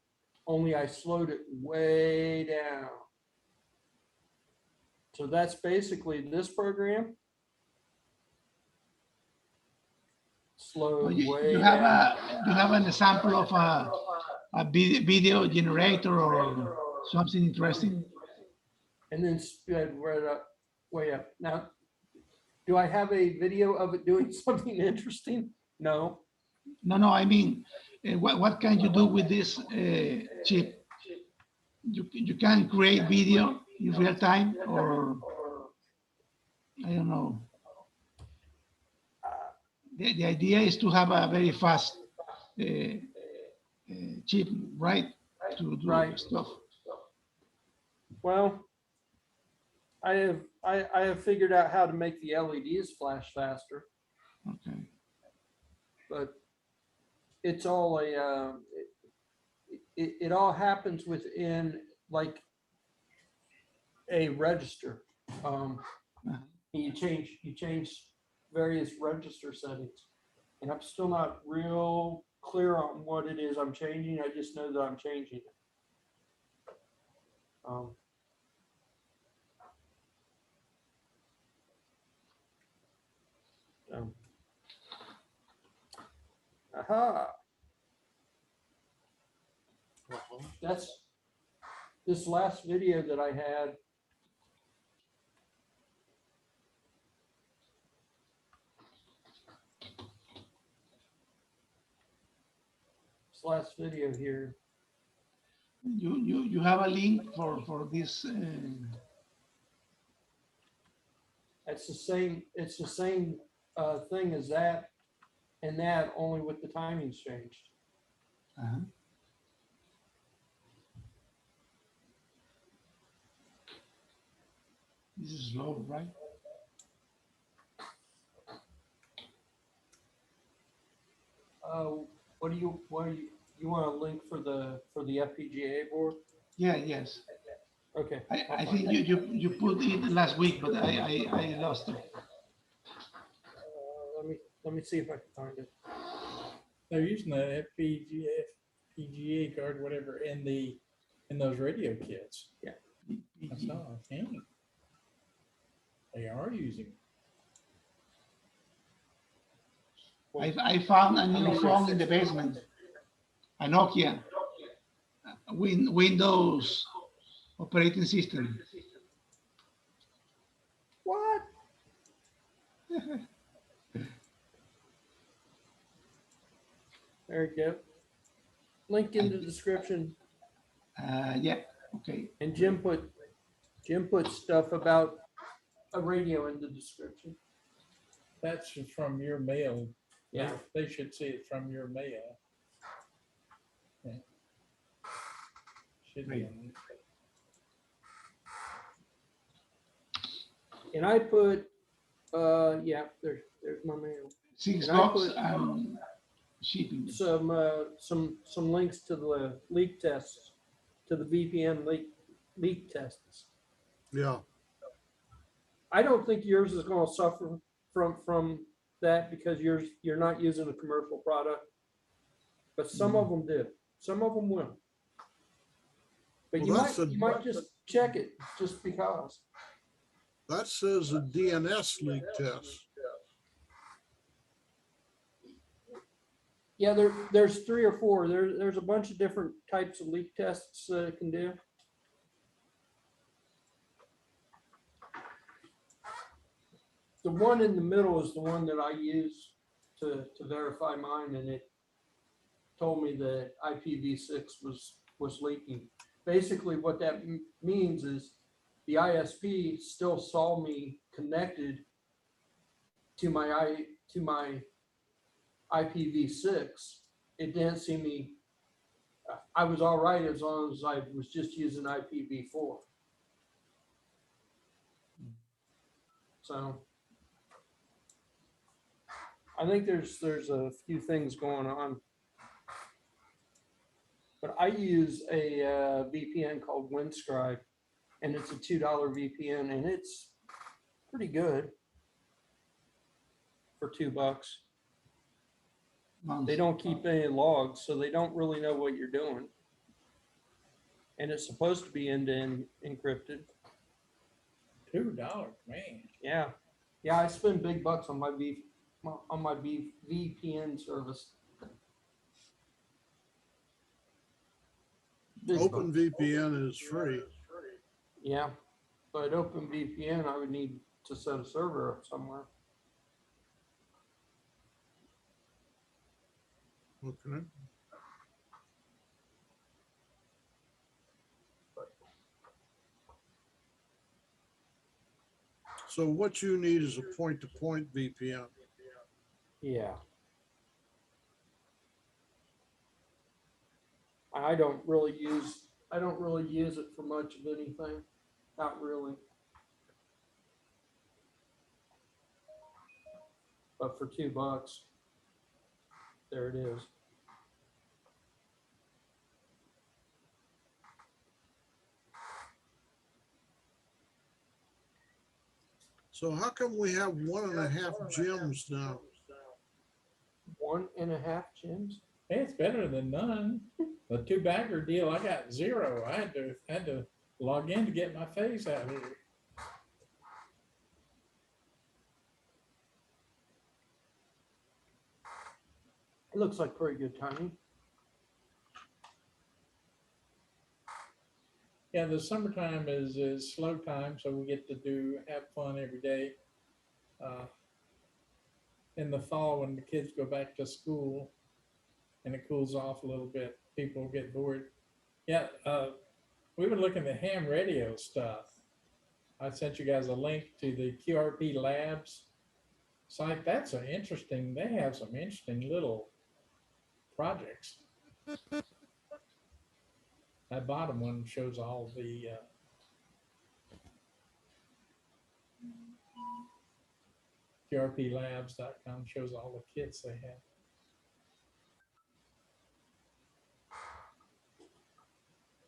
only I slowed it way down. So that's basically this program. Slowed way you down. have an example of a video generator or something interesting? And then sped right up, way up. Now, do I have a video of it doing something interesting? No. No, I mean, what can you do with this chip? You can create video in real time, or I don't know. The idea is to have a very fast chip, right? To do Right. stuff. Well, I have figured out how to make the LEDs flash faster, Okay. but it's all it all happens within like a register. You change various register settings, and I'm still not real clear on what it is I'm changing. I just know that I'm changing it. Aha, that's this last video that I had. This last video here. You have a link for this. It's the same. It's the same thing as that, and that only with the timings changed. Uh-huh. This is slow, right? you want a link for the FPGA board? Yeah, yes. Okay. I think you put it last week, but I lost it. Let me see if I can find it. They're using the FPGA card, whatever, in those radio kits. I saw, dang. They are using it. I found a new phone in the basement, a Nokia, Windows operating system. What? There you go. Link in the description. Yeah, okay. And Jim put stuff about a radio in the description. That's from your mail. Yeah. They should see it from your mail. Yeah. Should be. And I put, yeah, there's my mail. $6 And I put and shipping. some links to the leak tests, to the VPN leak tests. Yeah, I don't think yours is going to suffer from that because you're not using a commercial product, but some of them do. Some of them will. But Well, you might just check it just because. that says a DNS leak test. Yeah, there's 3 or 4. There's a bunch of different types of leak tests that it can do. The one in the middle is the one that I use to verify mine, and it told me that IPv6 was leaking. Basically, what that means is the ISP still saw me connected to my IPv6. It didn't see me. I was all right as long as I was just using IPv4. So I think there's a few things going on. But I use a VPN called Windscribe, and it's a $2 VPN, and it's pretty good for $2. They don't keep any logs, so they don't really know what you're doing. And it's supposed to be end-to-end encrypted. $2, man. Yeah, yeah. I spend big bucks on my VPN service. Big bucks. OpenVPN is free. Yeah, but OpenVPN, I would need to set a server up somewhere. Okay. So what you need is a point-to-point VPN. Yeah. I don't really use it for much of anything. Not really. But for $2, there it is. So how come we have 1.5 gems now? 1.5 gems? Hey, it's better than none. The 2-bagger deal, I got 0. I had to log in to get my face out here. It looks like pretty good timing. Yeah, the summertime is slow time, so we get to have fun every day. In the fall, when the kids go back to school and it cools off a little bit, people get bored. Yeah, we were looking at ham radio stuff. I sent you guys a link to the QRP Labs site. That's an interesting, they have some interesting little projects. That bottom one shows all the QRPLabs.com shows all the kits they have.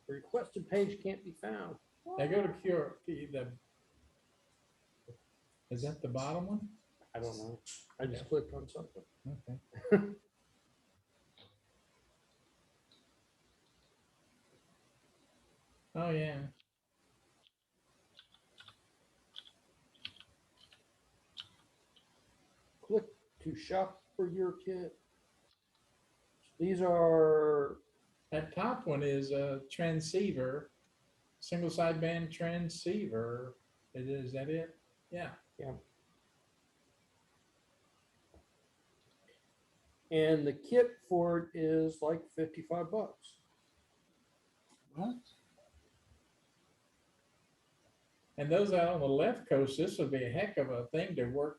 The requested page can't be found. Now go to is that the bottom one? I don't know. I just clicked on something. Okay. Oh, yeah. Click to shop for your kit. These are, That top one is a transceiver, single sideband transceiver. Is that it? Yeah. and the kit for it is like $55. What? And those out on the left coast, this would be a heck of a thing to work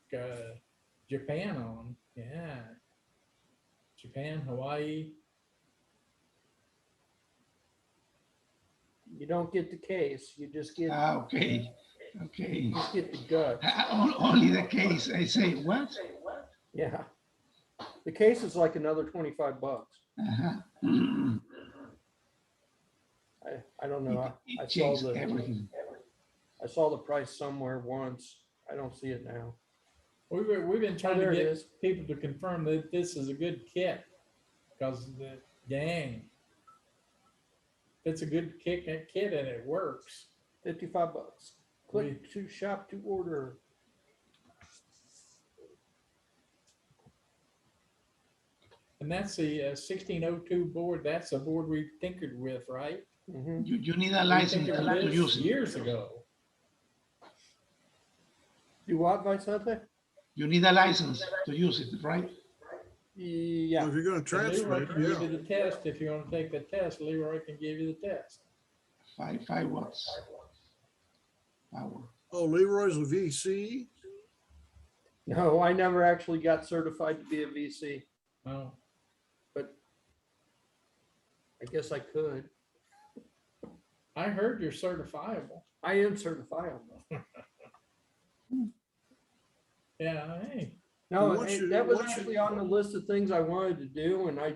Japan on. Yeah. Japan, Hawaii. You don't get the case, you just get, Okay, okay. you just get the gut. Only the case. I say, what? Yeah. The case is like another $25. Uh-huh. I don't know. It I saw changed the, everything. I saw the price somewhere once. I don't see it now. We've been trying there to it get is. people to confirm that this is a good kit, because dang, it's a good kit and it works. $55. Click to shop to order. And that's the 1602 board. That's a board we tinkered with, right? Mhm. You need a We license tinkered with to this use it. years ago. Do what, Vicente? You need a license to use it, right? Yeah. If you're gonna And transfer Leroy it, can give yeah. you the test. If you want to take the test, Leroy can give you the test. 5 watts power. Oh, Leroy's a VC? No, I never actually got certified to be a VC, Oh, but I guess I could. I heard you're certifiable. I am certifiable. Yeah, hey. No, Well, once you- that was once you- actually on the list of things I wanted to do, and I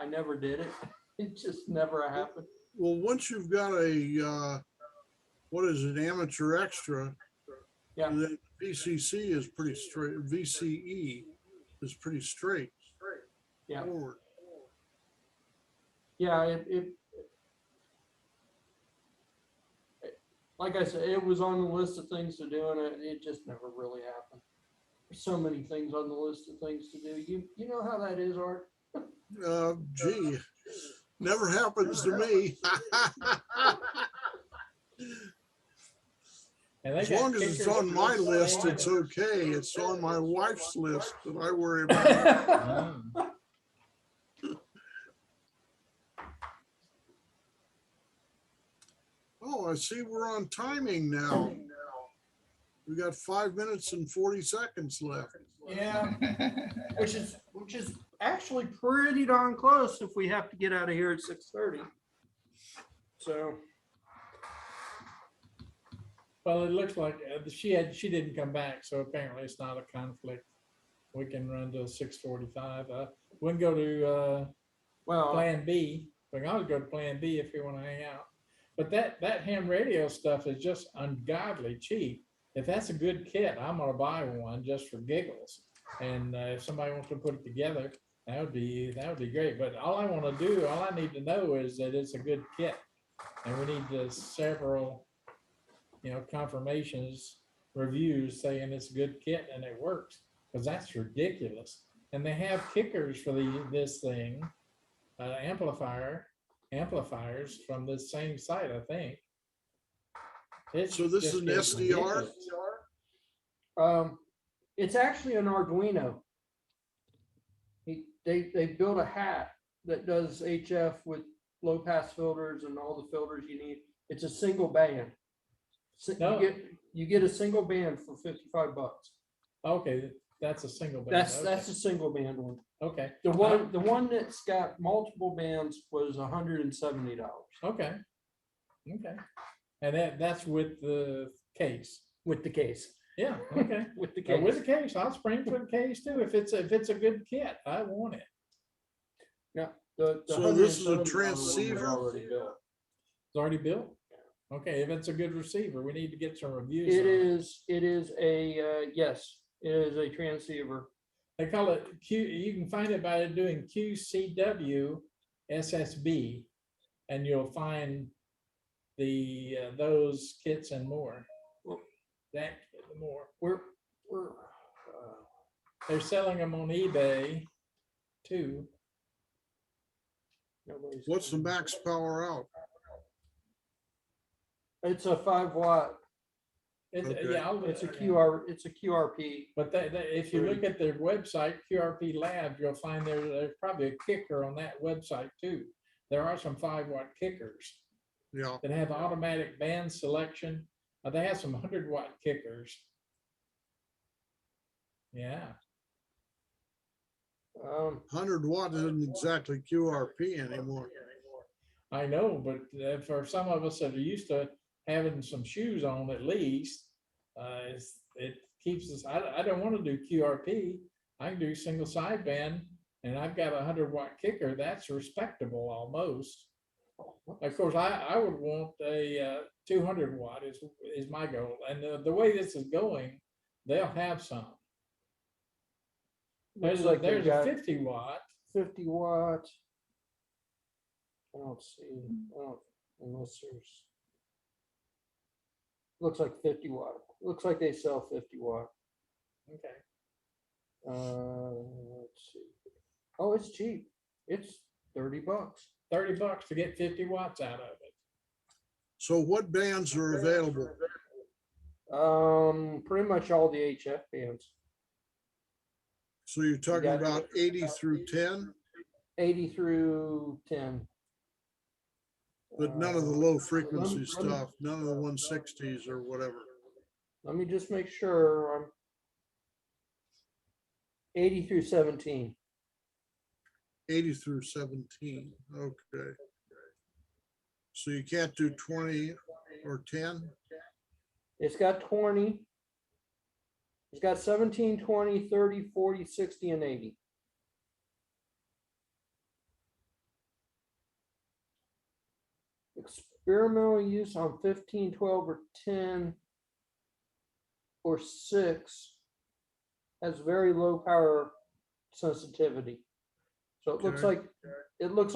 never did it. It just never happened. Well, once you've got a, what is it, amateur extra? Yeah. Then VCC is pretty straight, VCE is pretty straight. Yeah. Forward. Yeah, like I said, it was on the list of things to do, and it just never really happened. There's so many things on the list of things to do. You know how that is, Art? Gee, never happens to me. And they As got long as it's kickers on my with list, flags. it's okay. It's on my wife's list that I worry about. Oh. Oh, I see we're on timing now. We got 5 minutes and 40 seconds left. Yeah, which is actually pretty darn close if we have to get out of here at 6:30. So, Well, it looks like she didn't come back, so apparently it's not a conflict. We can run till 6:45. We can go to well, Plan B. We can always go to Plan B if you want to hang out. But that ham radio stuff is just ungodly cheap. If that's a good kit, I'm gonna buy one just for giggles. And if somebody wants to put it together, that would be great. But all I want to do, all I need to know is that it's a good kit, and we need several, confirmations, reviews saying it's a good kit and it works, because that's ridiculous. And they have kickers for this thing, amplifiers from the same site, I think. So this is an just SDR? ridiculous. it's actually an Arduino. They built a hat that does HF with low pass filters and all the filters you need. It's a single band. So No. you get a single band for $55. Okay, that's a single band. That's a single band one. Okay, The one that's got multiple bands was $170 okay. And that's with the case. with the case. Yeah, okay. With the So with case. the case, I'll spring for the case too. If it's a good kit, I want it. Yeah. The So this is a $170 one was transceiver? already built. It's already built? Okay, if it's a good receiver, we need to get some reviews It on it. is a, yes, it is a transceiver. They call it you can find it by doing QCW SSB, and you'll find the, those kits and more. That kit and more. We're, They're selling them on eBay too. nobody's- What's the max power out? It's a 5 watt. Okay. Yeah, It's a QRP. But if you look at their website, QRP Lab, you'll find there's probably a kicker on that website too. There are some 5 watt kickers Yeah, that have automatic band selection. They have some 100 watt kickers. Yeah, 100 watt isn't exactly QRP anymore. I know, but for some of us that are used to having some shoes on at least, it keeps us, I don't want to do QRP. I can do single sideband, and I've got a 100 watt kicker. That's respectable almost. Of course, I would want a 200 watt is my goal. And the way this is going, they'll have some. Looks There's like they've there's a got 50 watt. 50 watt. I don't see, unless there's. Looks like 50 watt. Looks like they sell 50 watt. Okay. Let's see. Oh, it's cheap. It's $30. $30 to get 50 watts out of it. So what bands are available? Pretty much all the HF bands. So you're talking got- about 80 through 10, 80 through 10. but none of the low frequency let me- stuff, none of the 160s or whatever. Let me just make sure I'm 80 through 17. 80 through 17, okay. So you can't do 20 or 10? It's got 20. It's got 17, 20, 30, 40, 60, and 80. Experimental use on 15, 12, or 10 or 6 has very low power sensitivity. So it looks Okay.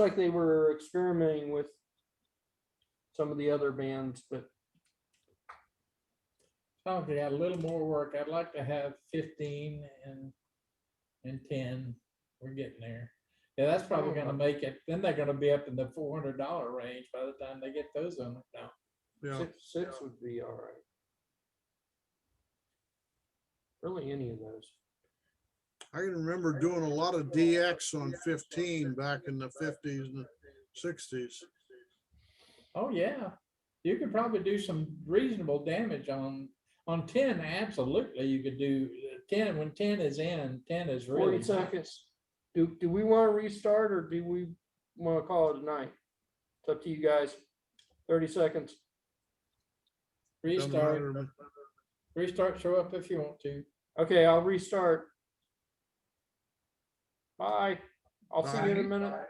like they were experimenting with some of the other bands, but Oh, they got a little more work. I'd like to have 15 and 10. We're getting there. Yeah, that's probably gonna make it. Then they're gonna be up in the $400 range by the time they get those on it now. Yeah, six would be all right. Really, any of those. I can remember doing a lot of DX on 15 back in the 50s and 60s. Oh, yeah. You could probably do some reasonable damage on 10. Absolutely, you could do 10 when 10 is in. 10 is 40 really seconds. Do we want to restart or do we want to call it a night? It's up to you guys. 30 seconds. Doesn't Restart. matter to me. Restart. Show up if you want to. Okay, I'll restart. Bye. I'll see you in a Bye. minute.